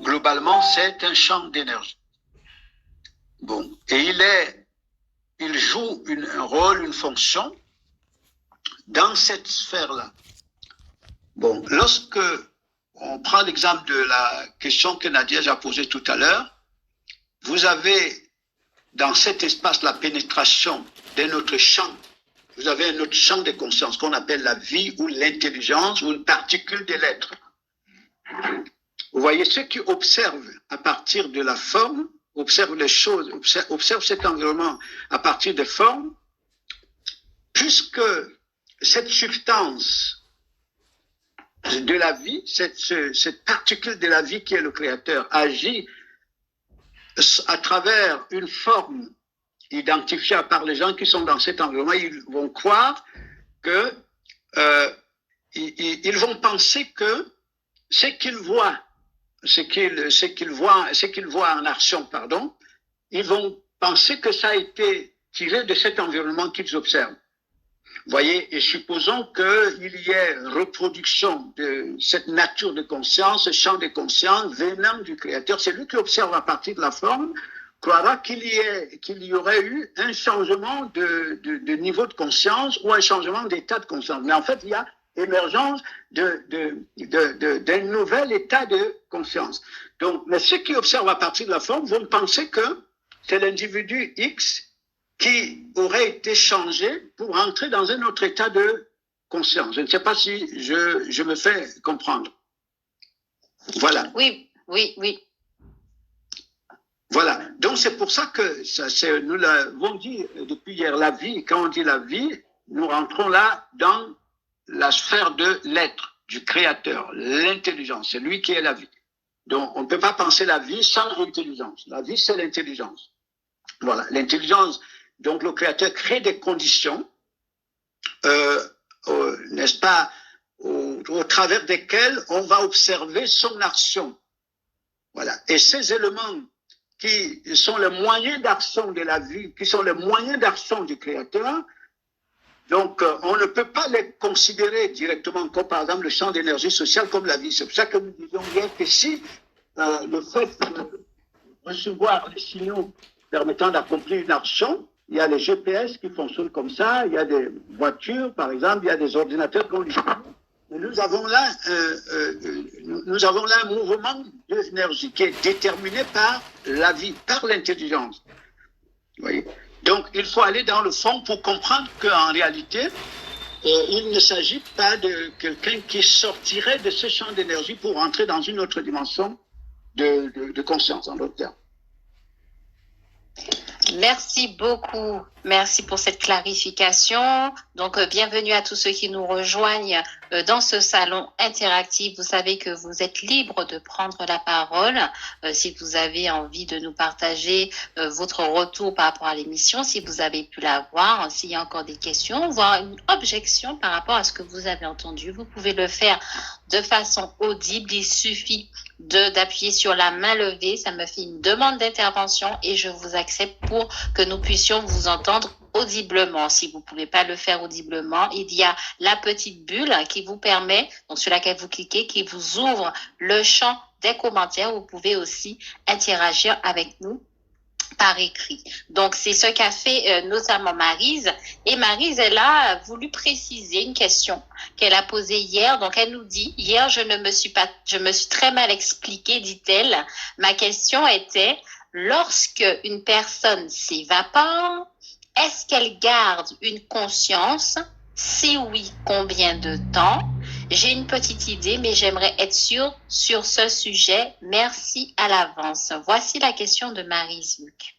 globalement, c'est un champ d'énergie. Bon, et il joue un rôle, une fonction dans cette sphère-là. Bon, lorsque on prend l'exemple de la question que Nadia a posée tout à l'heure, vous avez dans cet espace la pénétration d'un autre champ. Vous avez un autre champ de conscience qu'on appelle la vie ou l'intelligence ou une particule de l'être. Vous voyez, ceux qui observent à partir de la forme, observent les choses, observent cet environnement à partir des formes, puisque cette substance de la vie, cette particule de la vie qui est le créateur, agit à travers une forme identifiée par les gens qui sont dans cet environnement. Ils vont croire que, ils vont penser que ce qu'ils voient, ce qu'ils voient en action, pardon, ils vont penser que ça a été tiré de cet environnement qu'ils observent. Vous voyez, et supposons qu'il y ait reproduction de cette nature de conscience, ce champ de conscience venant du Créateur. C'est lui qui observe à partir de la forme, croira qu'il y aurait eu un changement de niveau de conscience ou un changement d'état de conscience. Mais en fait, il y a émergence d'un nouvel état de conscience. Donc, mais ceux qui observent à partir de la forme vont penser que c'est l'individu X qui aurait été changé pour entrer dans un autre état de conscience. Je ne sais pas si je me fais comprendre. Voilà. Oui, oui, oui. Voilà. Donc, c'est pour ça que nous l'avons dit depuis hier, la vie, quand on dit la vie, nous rentrons là dans la sphère de l'être, du créateur, l'intelligence. C'est lui qui est la vie. Donc, on ne peut pas penser la vie sans intelligence. La vie, c'est l'intelligence. Voilà. L'intelligence, donc le créateur crée des conditions, n'est-ce pas, au travers desquelles on va observer son action. Voilà. Et ces éléments qui sont les moyens d'action de la vie, qui sont les moyens d'action du créateur, donc on ne peut pas les considérer directement comme par exemple le champ d'énergie sociale comme la vie. C'est pour ça que nous disions hier que si le fait de recevoir les signaux permettant d'accomplir une action, il y a les GPS qui fonctionnent comme ça, il y a des voitures par exemple, il y a des ordinateurs qu'on utilise. Nous avons là un mouvement d'énergie qui est déterminé par la vie, par l'intelligence. Vous voyez? Donc, il faut aller dans le fond pour comprendre qu'en réalité, il ne s'agit pas de quelqu'un qui sortirait de ce champ d'énergie pour entrer dans une autre dimension de conscience, en d'autres termes. Merci beaucoup. Merci pour cette clarification. Donc, bienvenue à tous ceux qui nous rejoignent dans ce salon interactif. Vous savez que vous êtes libre de prendre la parole si vous avez envie de nous partager votre retour par rapport à l'émission, si vous avez pu la voir, s'il y a encore des questions, voire une objection par rapport à ce que vous avez entendu. Vous pouvez le faire de façon audible. Il suffit d'appuyer sur la main levée. Ça me fait une demande d'intervention et je vous accepte pour que nous puissions vous entendre audiblement. Si vous ne pouvez pas le faire audiblement, il y a la petite bulle qui vous permet, donc sur laquelle vous cliquez, qui vous ouvre le champ des commentaires. Vous pouvez aussi interagir avec nous par écrit. Donc, c'est ce qu'a fait notamment Maryse. Et Maryse, elle a voulu préciser une question qu'elle a posée hier. Donc, elle nous dit, hier, je me suis très mal expliquée, dit-elle. Ma question était, lorsque une personne s'évapore, est-ce qu'elle garde une conscience? Si oui, combien de temps? J'ai une petite idée, mais j'aimerais être sûre sur ce sujet. Merci à l'avance. Voici la question de Maryse Luc.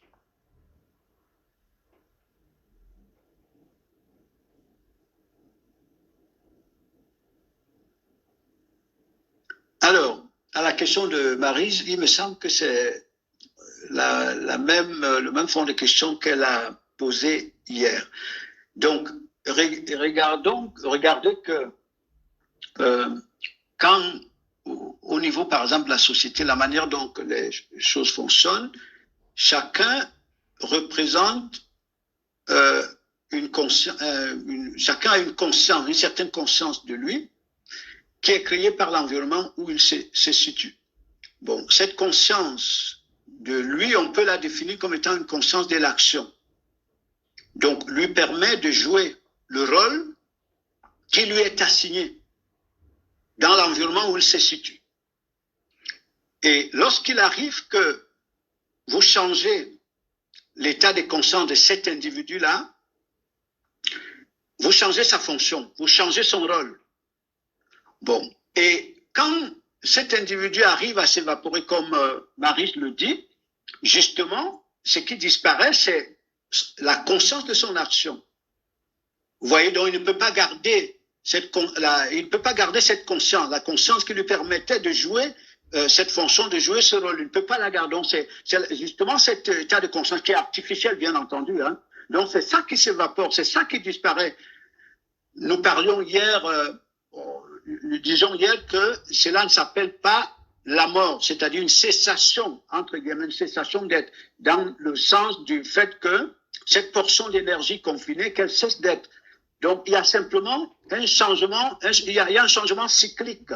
Alors, à la question de Maryse, il me semble que c'est le même fond de question qu'elle a posé hier. Donc, regardez que quand, au niveau, par exemple, de la société, la manière dont les choses fonctionnent, chacun représente chacun a une conscience, une certaine conscience de lui, qui est créée par l'environnement où il se situe. Bon, cette conscience de lui, on peut la définir comme étant une conscience de l'action. Donc, lui permet de jouer le rôle qui lui est assigné dans l'environnement où il se situe. Et lorsqu'il arrive que vous changez l'état de conscience de cet individu-là, vous changez sa fonction, vous changez son rôle. Bon, et quand cet individu arrive à s'évaporer, comme Maris le dit, justement, ce qui disparaît, c'est la conscience de son action. Vous voyez, donc il ne peut pas garder cette conscience, la conscience qui lui permettait de jouer cette fonction, de jouer ce rôle. Il ne peut pas la garder. Donc c'est justement cet état de conscience qui est artificiel, bien entendu. Hein. Donc c'est ça qui s'évapore, c'est ça qui disparaît. Nous parlions hier, nous disions hier que cela ne s'appelle pas la mort, c'est-à-dire une cessation, entre guillemets, une cessation d'être, dans le sens du fait que cette portion d'énergie confinée, qu'elle cesse d'être. Donc, il y a simplement un changement, il y a un changement cyclique.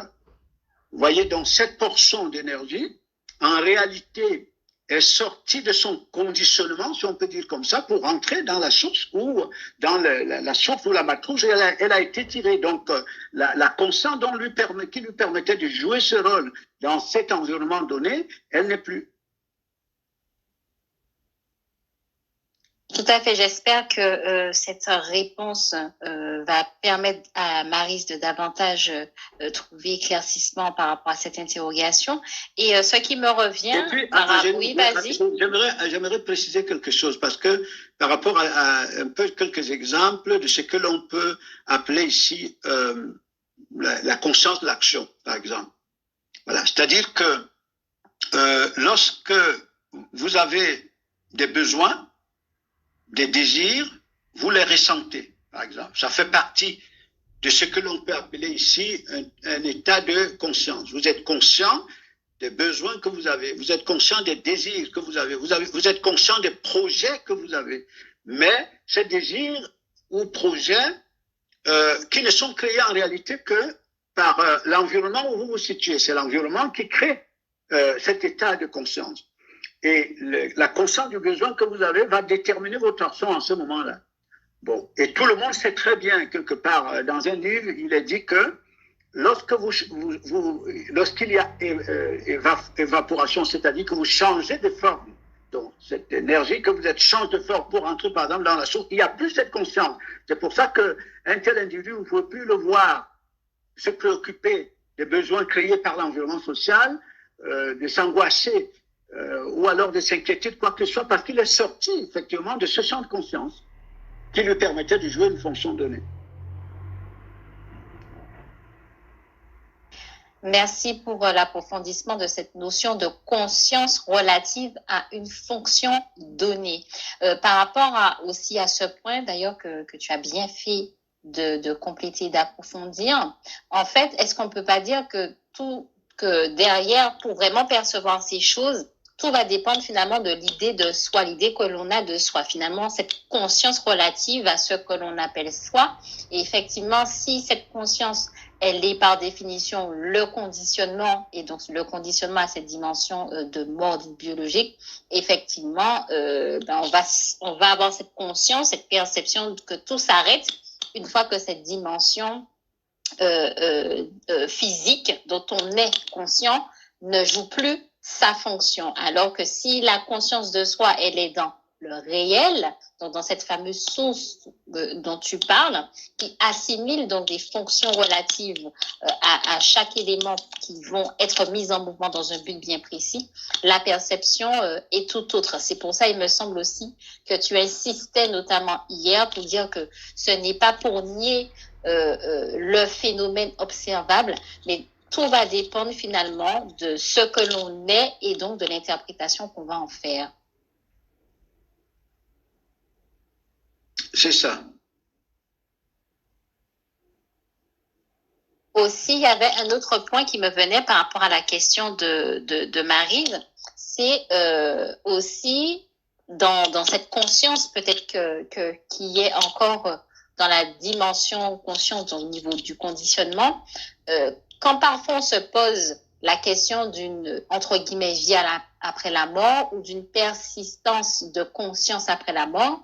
Vous voyez, donc cette portion d'énergie, en réalité, est sortie de son conditionnement, si on peut dire comme ça, pour entrer dans la source ou dans la source ou la matrice, elle a été tirée. Donc, la conscience qui lui permettait de jouer ce rôle dans cet environnement donné, elle n'est plus. Tout à fait. J'espère que cette réponse va permettre à Maryse de davantage trouver éclaircissement par rapport à cette interrogation. Et ce qui me revient... Puis, oui, vas-y. J'aimerais préciser quelque chose parce que par rapport à un peu quelques exemples de ce que l'on peut appeler ici la conscience de l'action, par exemple. Voilà. C'est-à-dire que lorsque vous avez des besoins, des désirs, vous les ressentez, par exemple. Ça fait partie de ce que l'on peut appeler ici un état de conscience. Vous êtes conscient des besoins que vous avez, vous êtes conscient des désirs que vous avez, vous êtes conscient des projets que vous avez. Mais ces désirs ou projets qui ne sont créés en réalité que par l'environnement où vous vous situez. C'est l'environnement qui crée cet état de conscience. Et la conscience du besoin que vous avez va déterminer votre action en ce moment-là. Bon, et tout le monde sait très bien, quelque part, dans un livre, il est dit que lorsqu'il y a évaporation, c'est-à-dire que vous changez de forme, donc cette énergie que vous êtes change de forme pour entrer, par exemple, dans la source, il n'y a plus cette conscience. C'est pour ça qu'un tel individu, vous ne pouvez plus le voir se préoccuper des besoins créés par l'environnement social, de s'angoisser, ou alors de s'inquiéter de quoi que ce soit, parce qu'il est sorti effectivement de ce champ de conscience qui lui permettait de jouer une fonction donnée. Merci pour l'approfondissement de cette notion de conscience relative à une fonction donnée. Par rapport aussi à ce point, d'ailleurs, que tu as bien fait de compléter, d'approfondir, en fait, est-ce qu'on ne peut pas dire que derrière, pour vraiment percevoir ces choses, tout va dépendre finalement de l'idée de soi, l'idée que l'on a de soi, finalement, cette conscience relative à ce que l'on appelle soi. Et effectivement, si cette conscience, elle est par définition le conditionnement, et donc le conditionnement à cette dimension de mort biologique, effectivement, on va avoir cette conscience, cette perception que tout s'arrête une fois que cette dimension physique dont on est conscient ne joue plus sa fonction. Alors que si la conscience de soi, elle est dans le réel, donc dans cette fameuse source dont tu parles, qui assimile donc des fonctions relatives à chaque élément qui vont être mis en mouvement dans un but bien précis, la perception est tout autre. C'est pour ça, il me semble aussi que tu insistais notamment hier pour dire que ce n'est pas pour nier le phénomène observable, mais tout va dépendre finalement de ce que l'on est et donc de l'interprétation qu'on va en faire. C'est ça. Aussi, il y avait un autre point qui me venait par rapport à la question de Maryse, c'est aussi dans cette conscience peut-être qui est encore dans la dimension consciente au niveau du conditionnement, quand parfois on se pose la question d'une, entre guillemets, vie après la mort ou d'une persistance de conscience après la mort.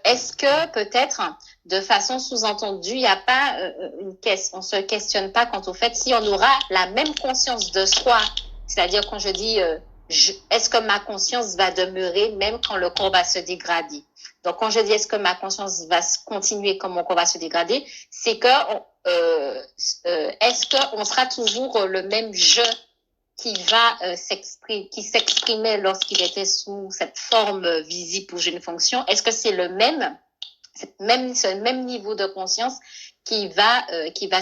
Est-ce que peut-être, de façon sous-entendue, il n'y a pas on se questionne pas quant au fait si on aura la même conscience de soi, c'est-à-dire quand je dis est-ce que ma conscience va demeurer même quand le corps va se dégrader? Donc quand je dis est-ce que ma conscience va continuer quand mon corps va se dégrader, c'est que est-ce qu'on sera toujours le même je qui va qui s'exprimait lorsqu'il était sous cette forme visible ou une fonction? Est-ce que c'est ce même niveau de conscience qui va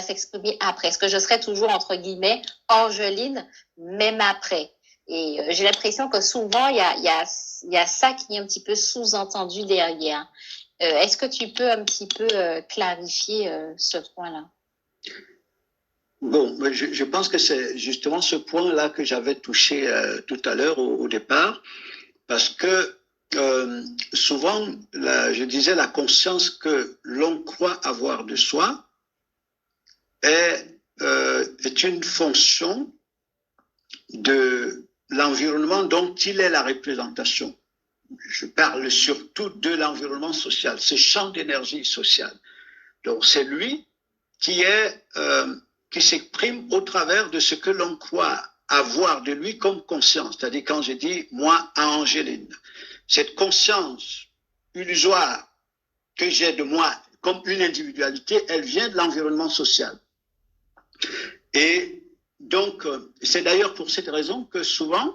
s'exprimer après? Est-ce que je serai toujours, entre guillemets, Angeline, même après? Et j'ai l'impression que souvent, il y a ça qui est un petit peu sous-entendu derrière. Est-ce que tu peux un petit peu clarifier ce point-là? Bon, je pense que c'est justement ce point-là que j'avais touché tout à l'heure au départ, parce que souvent, je disais, la conscience que l'on croit avoir de soi est une fonction de l'environnement dont il est la représentation. Je parle surtout de l'environnement social, ce champ d'énergie sociale. Donc c'est lui qui s'exprime au travers de ce que l'on croit avoir de lui comme conscience. C'est-à-dire quand je dis moi à Angeline, cette conscience illusoire que j'ai de moi comme une individualité, elle vient de l'environnement social. Et donc, c'est d'ailleurs pour cette raison que souvent,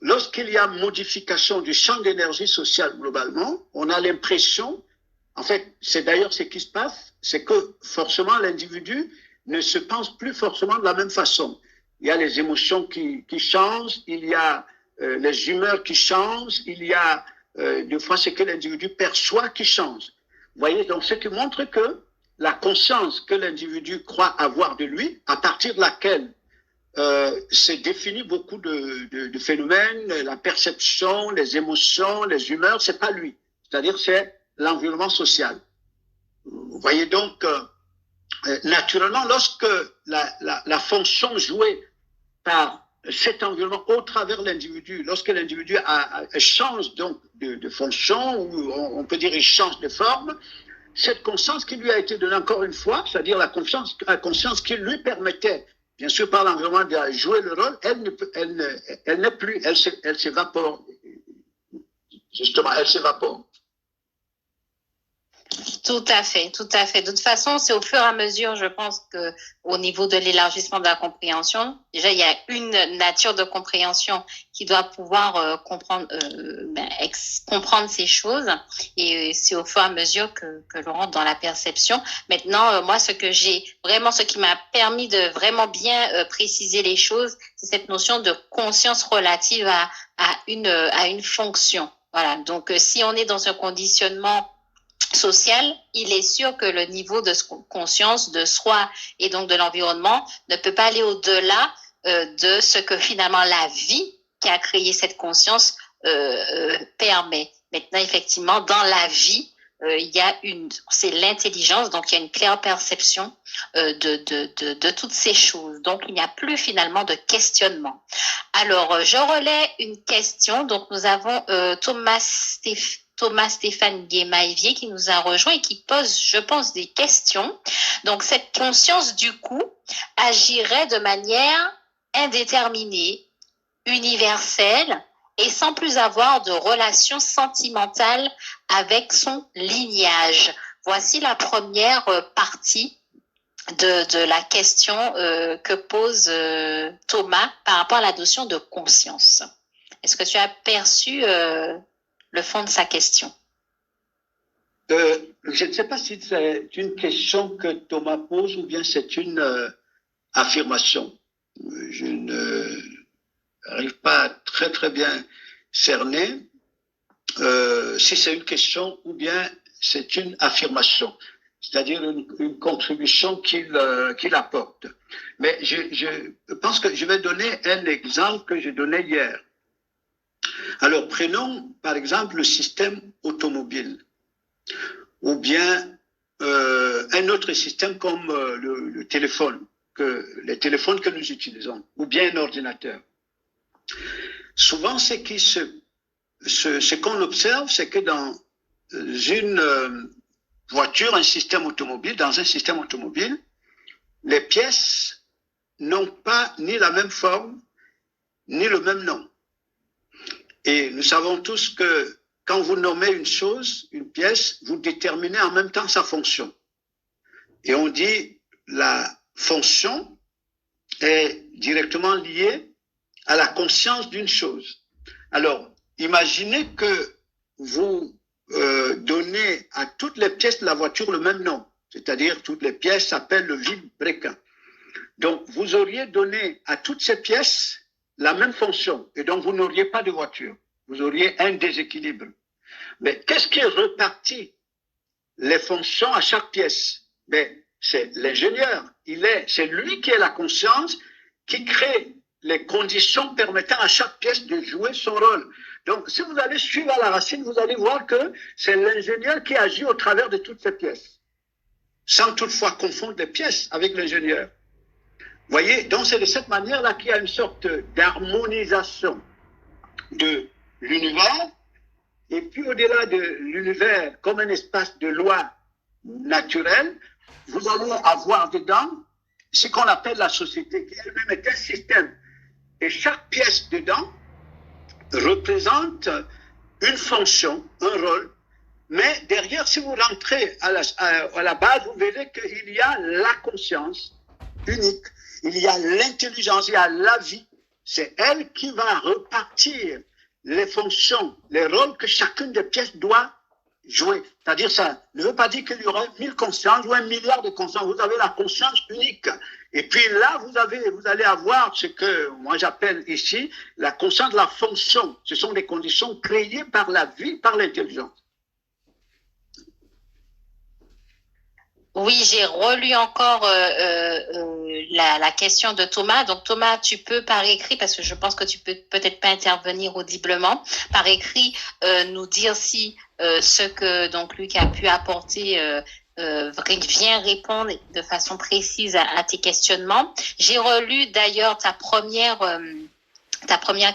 lorsqu'il y a modification du champ d'énergie sociale globalement, on a l'impression, en fait, c'est d'ailleurs ce qui se passe, c'est que forcément l'individu ne se pense plus forcément de la même façon. Il y a les émotions qui changent, il y a les humeurs qui changent, il y a des fois ce que l'individu perçoit qui change. Vous voyez, donc ce qui montre que la conscience que l'individu croit avoir de lui, à partir de laquelle se définit beaucoup de phénomènes, la perception, les émotions, les humeurs, c'est pas lui. C'est-à-dire c'est l'environnement social. Vous voyez donc, naturellement, lorsque la fonction jouée par cet environnement au travers de l'individu, lorsque l'individu change donc de fonction, ou on peut dire il change de forme, cette conscience qui lui a été donnée encore une fois, c'est-à-dire la conscience qui lui permettait, bien sûr par l'environnement, de jouer le rôle, elle n'est plus, elle s'évapore. Justement, elle s'évapore. Tout à fait, tout à fait. De toute façon, c'est au fur et à mesure, je pense que au niveau de l'élargissement de la compréhension, déjà il y a une nature de compréhension qui doit pouvoir comprendre ces choses, et c'est au fur et à mesure que l'on rentre dans la perception. Maintenant, moi, ce qui m'a permis de vraiment bien préciser les choses, c'est cette notion de conscience relative à une fonction. Voilà. Donc, si on est dans un conditionnement social, il est sûr que le niveau de conscience de soi et donc de l'environnement ne peut pas aller au-delà de ce que finalement la vie qui a créé cette conscience permet. Maintenant, effectivement, dans la vie, c'est l'intelligence, donc il y a une claire perception de toutes ces choses. Donc, il n'y a plus finalement de questionnement. Alors, je relais une question. Donc, nous avons Thomas Stéphane Guémaïvier qui nous a rejoint et qui pose, je pense, des questions. Donc, cette conscience, du coup, agirait de manière indéterminée, universelle et sans plus avoir de relation sentimentale avec son lignage. Voici la première partie de la question que pose Thomas par rapport à la notion de conscience. Est-ce que tu as perçu le fond de sa question? Je ne sais pas si c'est une question que Thomas pose ou bien c'est une affirmation. Je n'arrive pas à très bien cerner si c'est une question ou bien c'est une affirmation, c'est-à-dire une contribution qu'il apporte. Mais je pense que je vais donner un exemple que j'ai donné hier. Alors, prenons par exemple le système automobile ou bien un autre système comme le téléphone. les téléphones que nous utilisons, ou bien un ordinateur. Souvent, ce qu'on observe, c'est que dans une voiture, dans un système automobile, les pièces n'ont pas ni la même forme, ni le même nom. Et nous savons tous que quand vous nommez une chose, une pièce, vous déterminez en même temps sa fonction. Et on dit la fonction est directement liée à la conscience d'une chose. Alors, imaginez que vous donnez à toutes les pièces de la voiture le même nom, c'est-à-dire toutes les pièces s'appellent le vilebrequin. Donc, vous auriez donné à toutes ces pièces la même fonction, et donc vous n'auriez pas de voiture. Vous auriez un déséquilibre. Mais qu'est-ce qui repartit les fonctions à chaque pièce? Mais c'est l'ingénieur. C'est lui qui est la conscience, qui crée les conditions permettant à chaque pièce de jouer son rôle. Donc, si vous allez suivre à la racine, vous allez voir que c'est l'ingénieur qui agit au travers de toutes ces pièces, sans toutefois confondre les pièces avec l'ingénieur. Vous voyez, donc c'est de cette manière-là qu'il y a une sorte d'harmonisation de l'univers, et puis au-delà de l'univers comme un espace de loi naturelle, vous allez avoir dedans ce qu'on appelle la société, qui elle-même est un système. Et chaque pièce dedans représente une fonction, un rôle, mais derrière, si vous rentrez à la base, vous verrez qu'il y a la conscience unique, il y a l'intelligence, il y a la vie. C'est elle qui va repartir les fonctions, les rôles que chacune des pièces doit jouer. C'est-à-dire, ça ne veut pas dire qu'il y aura 1000 consciences ou 1 milliard de consciences. Vous avez la conscience unique. Et puis là, vous allez avoir ce que moi j'appelle ici la conscience de la fonction. Ce sont des conditions créées par la vie, par l'intelligence. Oui, j'ai relu encore la question de Thomas. Donc Thomas, tu peux par écrit, parce que je pense que tu peux peut-être pas intervenir audiblement, par écrit nous dire si ce que donc Luc a pu apporter vient répondre de façon précise à tes questionnements. J'ai relu d'ailleurs ta première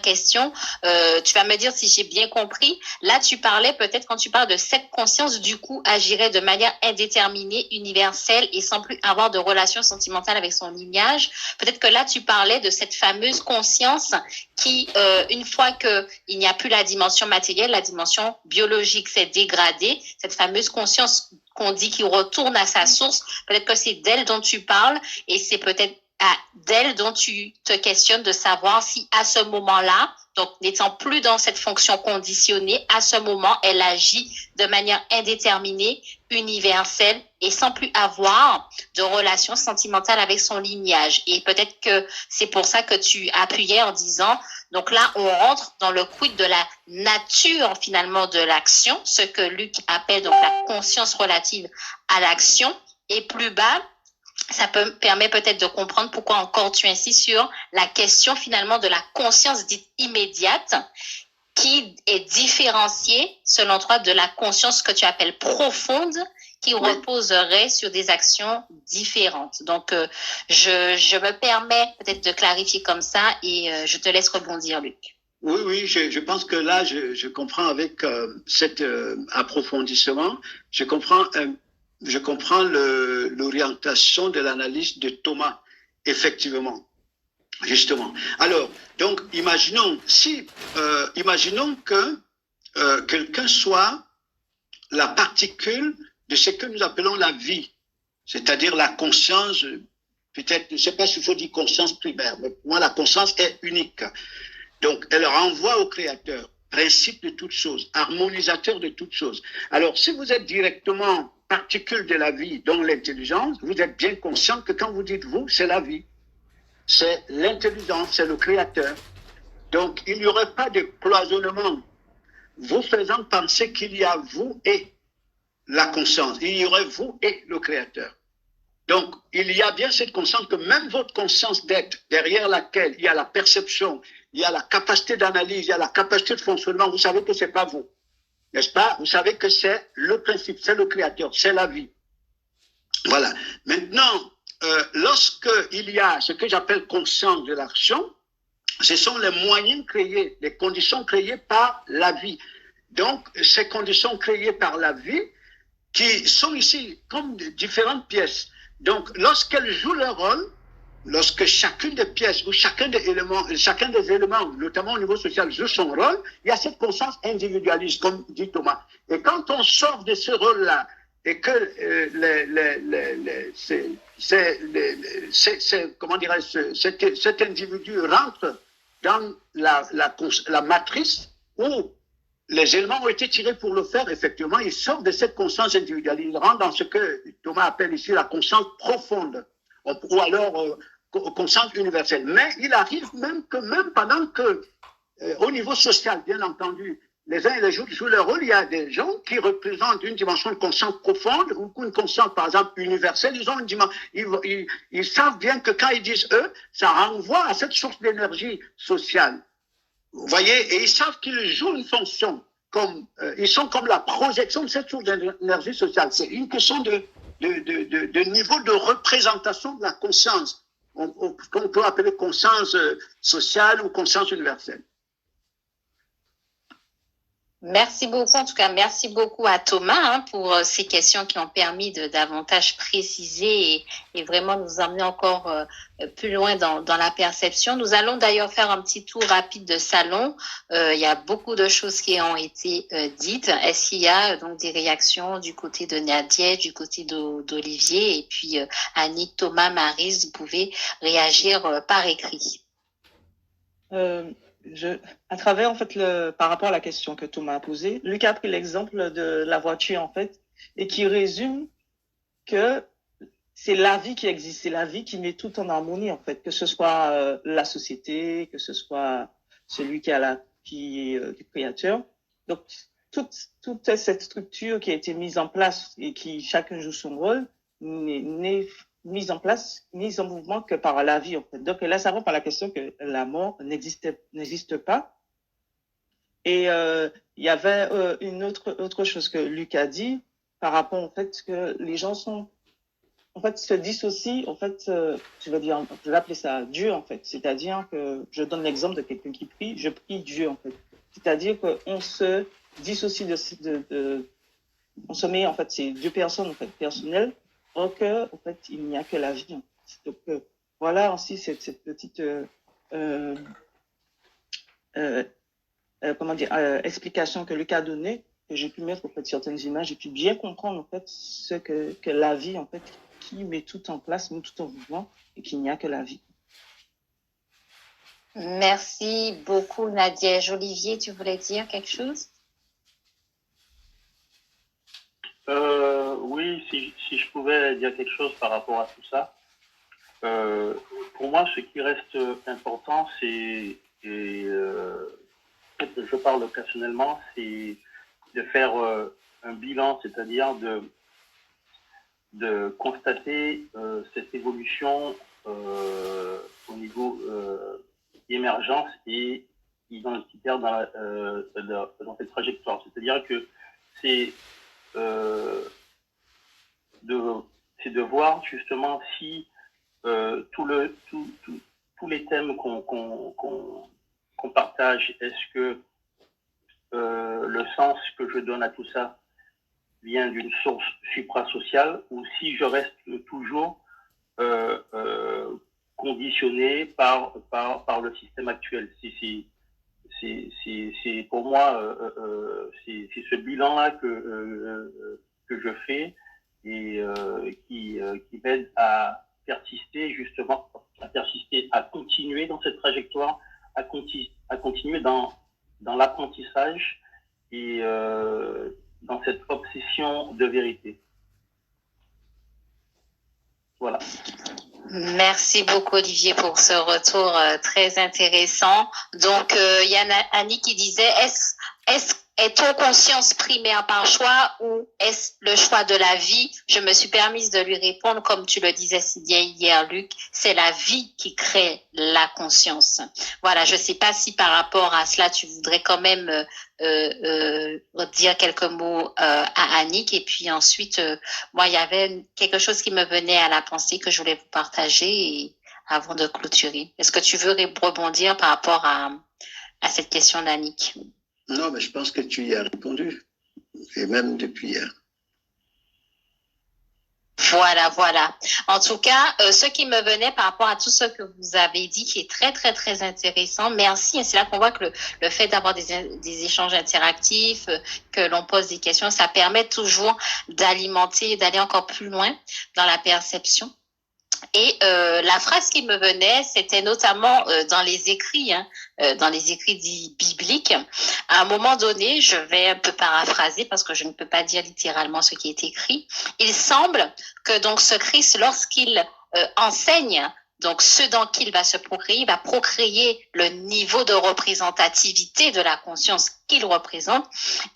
question, tu vas me dire si j'ai bien compris. Là, tu parlais peut-être quand tu parles de cette conscience, du coup, agirait de manière indéterminée, universelle et sans plus avoir de relation sentimentale avec son lignage. Peut-être que là, tu parlais de cette fameuse conscience qui, une fois qu'il n'y a plus la dimension matérielle, la dimension biologique s'est dégradée, cette fameuse conscience qu'on dit qui retourne à sa source, peut-être que c'est d'elle dont tu parles et c'est peut-être d'elle dont tu te questionnes de savoir si à ce moment-là, donc n'étant plus dans cette fonction conditionnée, à ce moment, elle agit de manière indéterminée, universelle et sans plus avoir de relation sentimentale avec son lignage. Et peut-être que c'est pour ça que tu appuyais en disant, donc là, on rentre dans le quid de la nature finalement de l'action, ce que Luc appelle donc la conscience relative à l'action, et plus bas, ça permet peut-être de comprendre pourquoi encore tu insistes sur la question finalement de la conscience dite immédiate qui est différenciée, selon toi, de la conscience que tu appelles profonde qui reposerait sur des actions différentes. Donc, je me permets peut-être de clarifier comme ça et je te laisse rebondir, Luc. Oui, je pense que là, je comprends avec cet approfondissement, je comprends l'orientation de l'analyse de Thomas, effectivement, justement. Alors, donc, imaginons que quelqu'un soit la particule de ce que nous appelons la vie, c'est-à-dire la conscience, peut-être, je ne sais pas s'il faut dire conscience primaire, mais pour moi, la conscience est unique. Donc, elle renvoie au Créateur, principe de toutes choses, harmonisateur de toutes choses. Alors, si vous êtes directement particule de la vie, dont l'intelligence, vous êtes bien conscient que quand vous dites vous, c'est la vie. C'est l'intelligence, c'est le Créateur. Donc, il n'y aurait pas de cloisonnement vous faisant penser qu'il y a vous et la conscience. Il y aurait vous et le Créateur. Donc, il y a bien cette conscience que même votre conscience d'être, derrière laquelle il y a la perception, il y a la capacité d'analyse, il y a la capacité de fonctionnement, vous savez que ce n'est pas vous. N'est-ce pas? Vous savez que c'est le principe, c'est le Créateur, c'est la vie. Voilà. Maintenant, lorsqu'il y a ce que j'appelle conscience de l'action, ce sont les moyens créés, les conditions créées par la vie. Donc, ces conditions créées par la vie, qui sont ici comme différentes pièces. Donc, lorsqu'elles jouent leur rôle, lorsque chacune des pièces ou chacun des éléments, notamment au niveau social, joue son rôle, il y a cette conscience individualiste, comme dit Thomas. Et quand on sort de ce rôle-là, et que comment dirais-je, cet individu rentre dans la matrice où les éléments ont été tirés pour le faire, effectivement, il sort de cette conscience individuelle. Il rentre dans ce que Thomas appelle ici la conscience profonde, ou alors conscience universelle. Mais il arrive même pendant que, au niveau social, bien entendu, les uns et les autres jouent leur rôle, il y a des gens qui représentent une dimension de conscience profonde ou une conscience, par exemple, universelle. Ils ont une dimension, ils savent bien que quand ils disent eux, ça renvoie à cette source d'énergie sociale. Vous voyez, et ils savent qu'ils jouent une fonction, comme ils sont comme la projection de cette source d'énergie sociale. C'est une question de niveau de représentation de la conscience, qu'on peut appeler conscience sociale ou conscience universelle. Merci beaucoup, en tout cas, merci beaucoup à Thomas pour ces questions qui ont permis de davantage préciser et vraiment nous emmener encore plus loin dans la perception. Nous allons d'ailleurs faire un petit tour rapide de salon. Il y a beaucoup de choses qui ont été dites. Est-ce qu'il y a donc des réactions du côté de Nadia, du côté d'Olivier et puis Annick, Thomas, Maryse, vous pouvez réagir par écrit. À travers, en fait, par rapport à la question que Thomas a posée, Luc a pris l'exemple de la voiture, en fait, et qui résume que c'est la vie qui existe, c'est la vie qui met tout en harmonie, en fait, que ce soit la société, que ce soit celui qui est le créateur. Donc, toute cette structure qui a été mise en place et qui chacun joue son rôle n'est mise en place, mise en mouvement que par la vie, en fait. Donc là, ça répond à la question que la mort n'existe pas. Et il y avait une autre chose que Luc a dit par rapport au fait que les gens se dissocient, en fait, je vais appeler ça Dieu, en fait. C'est-à-dire que, je donne l'exemple de quelqu'un qui prie, je prie Dieu, en fait. C'est-à-dire qu'on se dissocie on se met, en fait, c'est deux personnes, en fait, personnelles. Or que, en fait, il n'y a que la vie. Donc, voilà aussi cette petite explication que Luc a donnée, que j'ai pu mettre en fait certaines images et puis bien comprendre en fait ce que la vie en fait qui met tout en place, met tout en mouvement et qu'il n'y a que la vie. Merci beaucoup Nadia. Olivier, tu voulais dire quelque chose? Oui, si je pouvais dire quelque chose par rapport à tout ça. Pour moi, ce qui reste important, c'est, je parle personnellement, c'est de faire un bilan, c'est-à-dire de constater cette évolution au niveau émergence et identitaire dans cette trajectoire. C'est-à-dire que c'est de voir justement si tous les thèmes qu'on partage, est-ce que le sens que je donne à tout ça vient d'une source suprasociale ou si je reste toujours conditionné par le système actuel. C'est pour moi c'est ce bilan-là que je fais et qui m'aide à persister justement, à continuer dans cette trajectoire, à continuer dans l'apprentissage et dans cette obsession de vérité. Voilà. Merci beaucoup Olivier pour ce retour très intéressant. Donc il y a Annie qui disait est-ce est ton conscience primaire par choix ou est-ce le choix de la vie? Je me suis permise de lui répondre, comme tu le disais si bien hier, Luc, c'est la vie qui crée la conscience. Voilà, je ne sais pas si par rapport à cela, tu voudrais quand même dire quelques mots à Annick. Et puis ensuite, moi, il y avait quelque chose qui me venait à la pensée que je voulais vous partager avant de clôturer. Est-ce que tu veux rebondir par rapport à cette question d'Annick? Non, mais je pense que tu y as répondu, et même depuis hier. Voilà. En tout cas, ce qui me venait par rapport à tout ce que vous avez dit, qui est très, très, très intéressant. Merci. Et c'est là qu'on voit que le fait d'avoir des échanges interactifs, que l'on pose des questions, ça permet toujours d'alimenter, d'aller encore plus loin dans la perception. Et la phrase qui me venait, c'était notamment dans les écrits, dans les écrits dits bibliques. À un moment donné, je vais un peu paraphraser parce que je ne peux pas dire littéralement ce qui est écrit. Il semble que donc ce Christ, lorsqu'il enseigne donc ceux dans qui il va se procréer, il va procréer le niveau de représentativité de la conscience qu'il représente.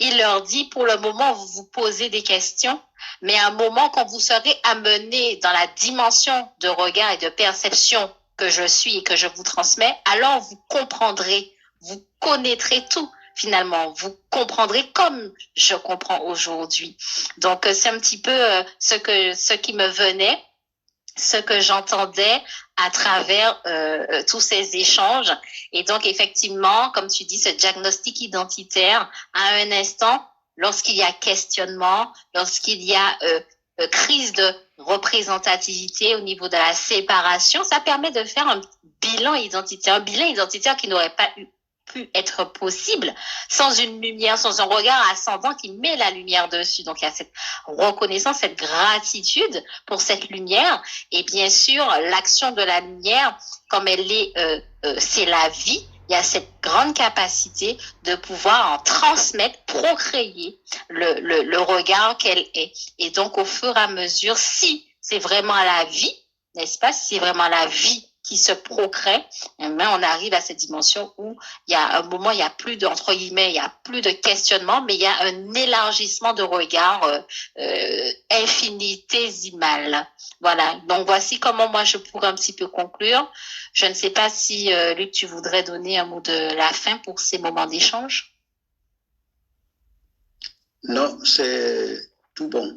Il leur dit, pour le moment, vous vous posez des questions, mais à un moment, quand vous serez amené dans la dimension de regard et de perception que je suis et que je vous transmets, alors vous comprendrez, vous connaîtrez tout. Finalement, vous comprendrez comme je comprends aujourd'hui. Donc, c'est un petit peu ce qui me venait, ce que j'entendais à travers tous ces échanges. Et donc, effectivement, comme tu dis, ce diagnostic identitaire, à un instant, lorsqu'il y a questionnement, lorsqu'il y a crise de représentativité au niveau de la séparation, ça permet de faire un bilan identitaire qui n'aurait pas pu être possible sans une lumière, sans un regard ascendant qui met la lumière dessus. Donc, il y a cette reconnaissance, cette gratitude pour cette lumière. Et bien sûr, l'action de la lumière, comme elle est, c'est la vie. Il y a cette grande capacité de pouvoir en transmettre, procréer le regard qu'elle est. Et donc, au fur et à mesure, si c'est vraiment la vie, n'est-ce pas, si c'est vraiment la vie qui se procrée, mais on arrive à cette dimension où il y a un moment, il y a plus de, entre guillemets, il y a plus de questionnement, mais il y a un élargissement de regard infinitésimal. Voilà. Donc voici comment moi je pourrais un petit peu conclure. Je ne sais pas si Luc, tu voudrais donner un mot de la fin pour ces moments d'échange. Non, c'est tout bon.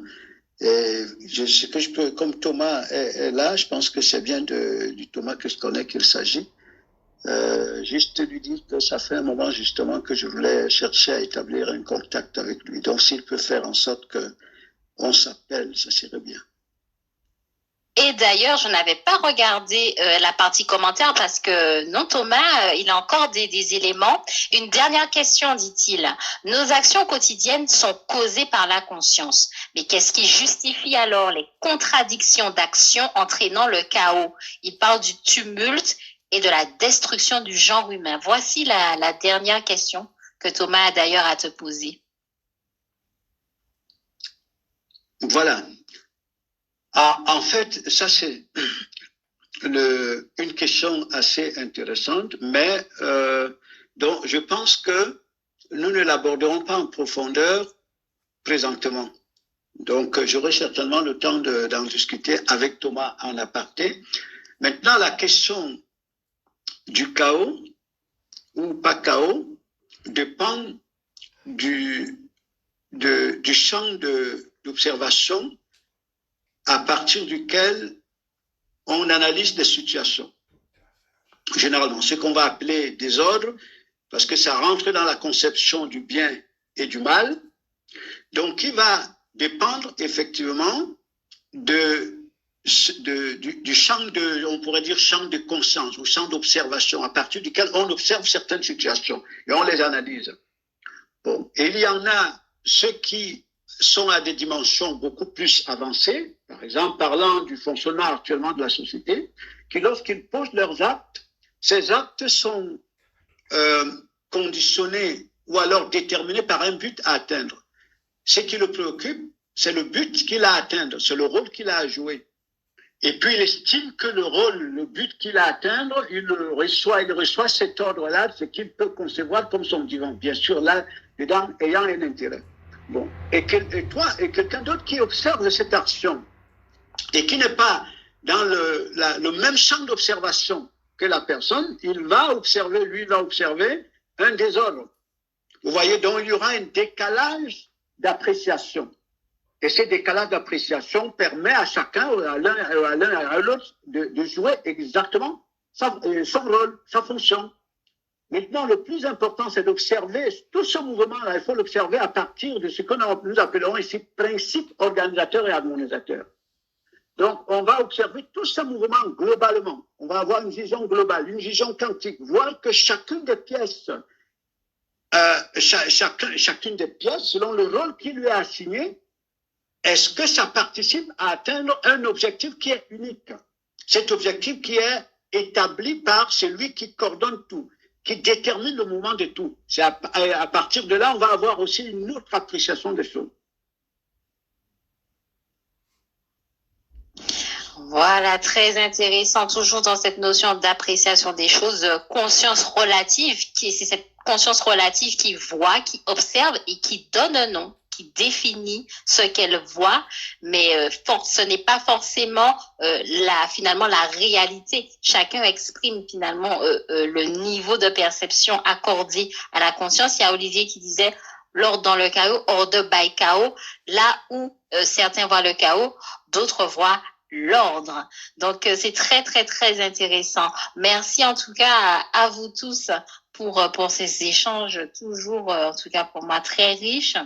Et ce que je peux, comme Thomas est là, je pense que c'est bien du Thomas que je connais qu'il s'agit. Juste lui dire que ça fait un moment justement que je voulais chercher à établir un contact avec lui. Donc s'il peut faire en sorte que on s'appelle, ça serait bien. Et d'ailleurs, je n'avais pas regardé la partie commentaire parce que non, Thomas, il a encore des éléments. Une dernière question, dit-il. Nos actions quotidiennes sont causées par la conscience. Mais qu'est-ce qui justifie alors les contradictions d'actions entraînant le chaos? Il parle du tumulte et de la destruction du genre humain. Voici la dernière question que Thomas a d'ailleurs à te poser. Voilà. Ah, en fait, ça c'est une question assez intéressante, mais donc je pense que nous ne l'aborderons pas en profondeur présentement. Donc j'aurai certainement le temps d'en discuter avec Thomas en aparté. Maintenant, la question du chaos ou pas chaos dépend du champ d'observation à partir duquel on analyse des situations. Généralement, ce qu'on va appeler désordre, parce que ça rentre dans la conception du bien et du mal, donc qui va dépendre effectivement du champ on pourrait dire champ de conscience ou champ d'observation, à partir duquel on observe certaines situations et on les analyse. Bon, et il y en a ceux qui sont à des dimensions beaucoup plus avancées, par exemple, parlant du fonctionnement actuellement de la société, qui lorsqu'ils posent leurs actes, ces actes sont conditionnés ou alors déterminés par un but à atteindre. Ce qui le préoccupe, c'est le but qu'il a à atteindre, c'est le rôle qu'il a à jouer. Et puis il estime que le rôle, le but qu'il a à atteindre, il reçoit cet ordre-là, ce qu'il peut concevoir comme son divin. Bien sûr, là, dedans, ayant un intérêt. Bon. Et quelqu'un d'autre qui observe cette action et qui n'est pas dans le même champ d'observation que la personne, il va observer un désordre. Vous voyez, donc il y aura un décalage d'appréciation. Et ce décalage d'appréciation permet à chacun, à l'un et à l'autre, de jouer exactement son rôle, sa fonction. Maintenant, le plus important, c'est d'observer tout ce mouvement-là. Il faut l'observer à partir de ce que nous appellerons ici principe organisateur et harmonisateur. Donc, on va observer tout ce mouvement globalement. On va avoir une vision globale, une vision quantique, voir que chacune des pièces, chacune des pièces, selon le rôle qui lui est assigné, est-ce que ça participe à atteindre un objectif qui est unique? Cet objectif qui est établi par celui qui coordonne tout, qui détermine le mouvement de tout. C'est à partir de là, on va avoir aussi une autre appréciation des choses. Voilà, très intéressant, toujours dans cette notion d'appréciation des choses, conscience relative, c'est cette conscience relative qui voit, qui observe et qui donne un nom, qui définit ce qu'elle voit, mais ce n'est pas forcément finalement la réalité. Chacun exprime finalement le niveau de perception accordé à la conscience. Il y a Olivier qui disait l'ordre dans le chaos, order by chaos, là où certains voient le chaos, d'autres voient l'ordre. Donc, c'est très, très, très intéressant. Merci en tout cas à vous tous pour ces échanges toujours, en tout cas pour moi, très riches,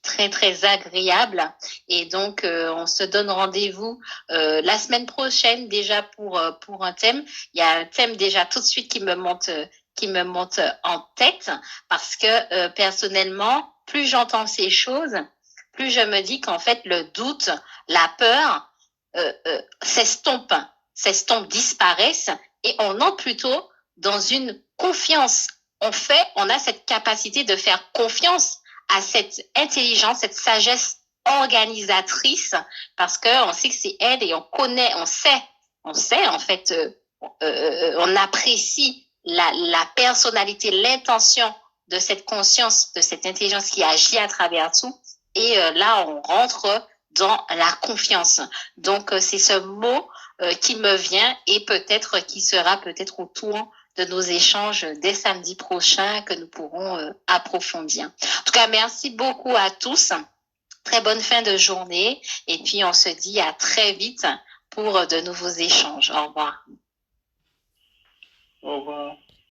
très, très agréables. Et donc, on se donne rendez-vous la semaine prochaine déjà pour un thème. Il y a un thème déjà tout de suite qui me monte en tête parce que personnellement, plus j'entends ces choses, plus je me dis qu'en fait, le doute, la peur, s'estompent, disparaissent et on entre plutôt dans une confiance. On a cette capacité de faire confiance à cette intelligence, cette sagesse organisatrice parce que on sait que c'est elle et on sait en fait, on apprécie la personnalité, l'intention de cette conscience, de cette intelligence qui agit à travers tout et là on rentre dans la confiance. Donc, c'est ce mot qui me vient et peut-être qui sera peut-être autour de nos échanges dès samedi prochain que nous pourrons approfondir. En tout cas, merci beaucoup à tous. Très bonne fin de journée et puis on se dit à très vite pour de nouveaux échanges. Au revoir. Au revoir.